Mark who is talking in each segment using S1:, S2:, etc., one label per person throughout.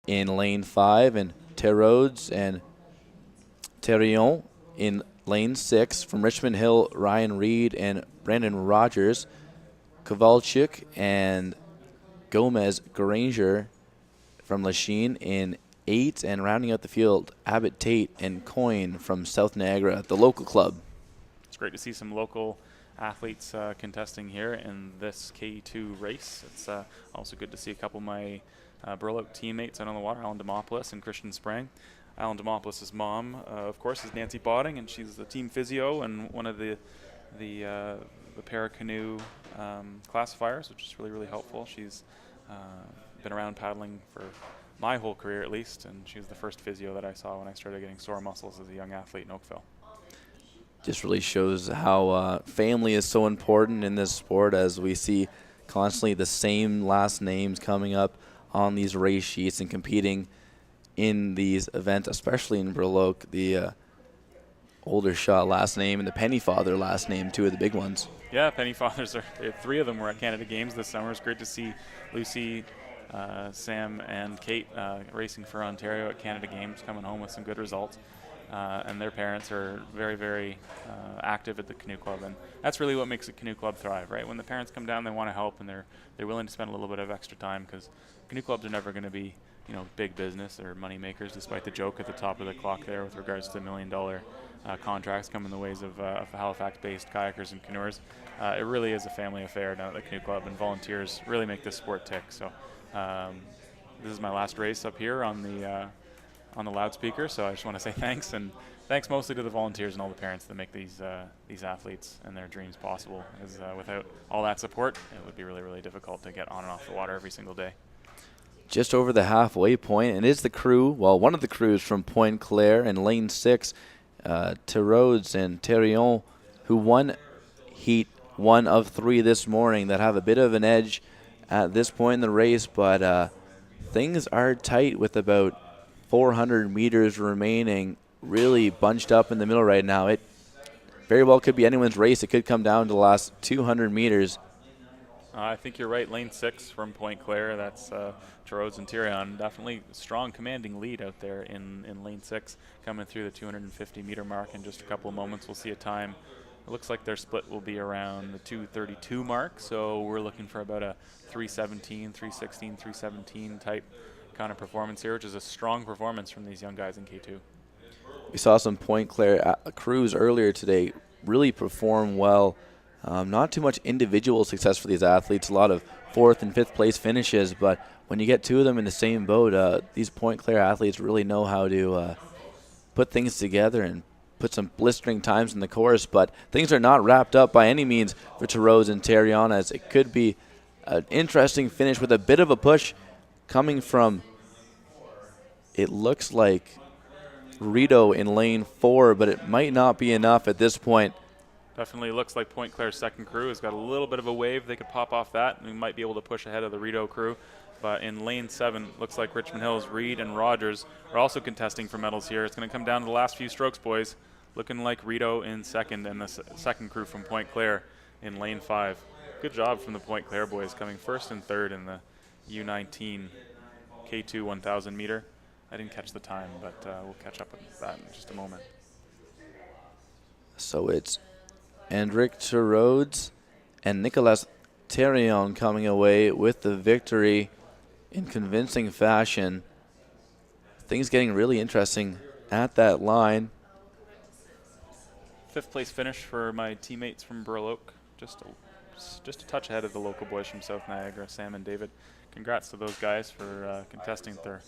S1: in lane 5, and Terrodes and Terrion in lane 6. From Richmond Hill, Ryan Reed and Brandon Rogers. Kovalchuk and Gomez Granger from Lachine in 8, and rounding out the field, Abbott Tate and Coyne from South Niagara, the local club.
S2: It's great to see some local athletes contesting here in this K2 race. It's also good to see a couple of my Burloak teammates out on the water, Alan Demopoulos and Christian Sprang. Alan Demopoulos' mom, of course, is Nancy Botting, and she's the team physio and one of the para-canoe classifiers, which is really, really helpful. She's been around paddling for my whole career at least, and she was the first physio that I saw when I started getting sore muscles as a young athlete in Oakville.
S1: Just really shows how family is so important in this sport, as we see constantly the same last names coming up on these race sheets and competing in these events, especially in Burloak. The Oldershaw last name and the Pennyfather last name, two of the big ones.
S2: Yeah, Pennyfathers, three of them were at Canada Games this summer. It's great to see Lucy, Sam, and Kate racing for Ontario at Canada Games, coming home with some good results. And their parents are very, very active at the Canoe Club, and that's really what makes the Canoe Club thrive, right? When the parents come down, they want to help, and they're willing to spend a little bit of extra time, because Canoe Clubs are never going to be, big business or money makers, despite the joke at the top of the clock there with regards to $1 million contracts coming the ways of Halifax-based kayakers and canoers. It really is a family affair down at the Canoe Club, and volunteers really make this sport tick. So this is my last race up here on the loudspeaker, so I just want to say thanks, and thanks mostly to the volunteers and all the parents that make these athletes and their dreams possible, because without all that support, it would be really, really difficult to get on and off the water every single day.
S1: Just over the halfway point, and it's the crew, one of the crews from Pointe Claire in lane 6, Terrodes and Terrion, who won heat 1 of 3 this morning, that have a bit of an edge at this point in the race, but things are tight with about 400 meters remaining, really bunched up in the middle right now. It very well could be anyone's race. It could come down to the last 200 meters.
S2: I think you're right. Lane 6 from Pointe Claire, that's Terrodes and Tyrion. Definitely strong, commanding lead out there in lane 6, coming through the 250-meter mark in just a couple of moments. We'll see a time. It looks like their split will be around the 2:32 mark, so we're looking for about a 3:17, 3:16, 3:17 type kind of performance here, which is a strong performance from these young guys in K2.
S1: We saw some Pointe Claire crews earlier today really perform well. Not too much individual success for these athletes, a lot of 4th and 5th place finishes, but when you get two of them in the same boat, these Pointe Claire athletes really know how to put things together and put some blistering times in the course. But things are not wrapped up by any means for Terrodes and Terrion, as it could be an interesting finish with a bit of a push coming from, it looks like, Rito in lane 4, but it might not be enough at this point.
S2: Definitely looks like Pointe Claire's second crew has got a little bit of a wave. They could pop off that, and we might be able to push ahead of the Rito crew. But in lane 7, looks like Richmond Hill's Reed and Rogers are also contesting for medals here. It's going to come down to the last few strokes, boys. Looking like Rito in second, and the second crew from Pointe Claire in lane 5. Good job from the Pointe Claire boys, coming first and third in the U19 K2 1,000 meter. I didn't catch the time, but we'll catch up with that in just a moment.
S1: So it's Hendrik Terrodes and Nicolas Terrion coming away with the victory in convincing fashion. Things getting really interesting at that line.
S2: 5th place finish for my teammates from Burloak. Just a touch ahead of the local boys from South Niagara, Sam and David. Congrats to those guys for contesting their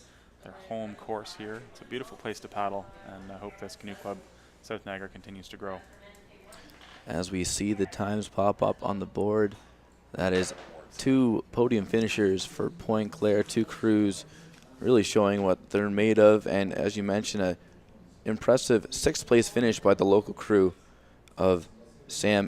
S2: home course here. It's a beautiful place to paddle, and I hope this Canoe Club South Niagara continues to grow.
S1: As we see the times pop up on the board, that is 2 podium finishers for Pointe Claire, 2 crews really showing what they're made of, and as you mentioned, an impressive 6th place finish by the local crew of Sam